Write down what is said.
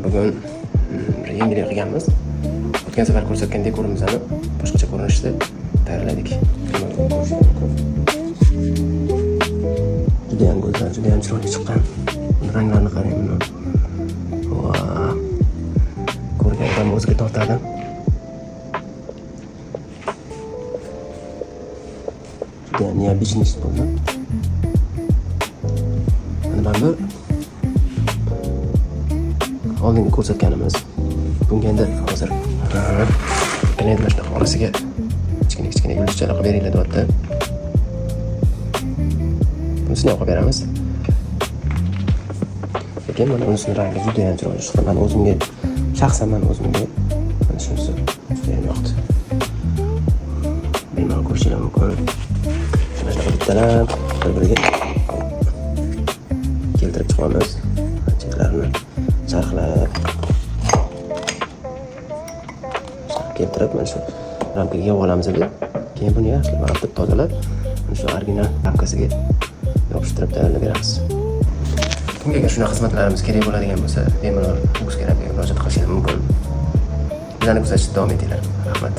Bugun bir yangilik qilganmiz. O'tgan safar ko'rsatgan dekorimizni boshqacha ko'rinishda tayyorladik. Juda ham go'zal, juda ham chiroyli chiqqan. Ranglarni qarang buni. Vau. Ko'rgan odam o'ziga tortadi. Juda ham neobычный bo'ldi. Mana bu oldingi ko'rsatganimiz. Bunga endi hozir qanday mana orasiga kichkina yulduzchalar qilib beringlar deyapti. Bunisini ham qilib beramiz. Lekin mana unisini rangi juda ham chiroyli chiqdi. Men o'zimga shaxsan mana shunisi juda ham yoqdi. Bemalol ko'rishingiz mumkin. Shunday bittalab bir-biriga keltirib chiqamiz. Chetlarini charxlab keltirib mana shu ramkaga yig'ib olamiz edi. Keyin buni yaxshilab artib tozalab, mana shu original ramkasiga yopishtirib tayyorlab beramiz. Kimga shunaqa xizmatlarimiz kerak bo'ladigan bo'lsa, bemalol o'zga ramkaga murojaat qilishingiz mumkin. Bizlarni kuzatishda davom etinglar. Rahmat.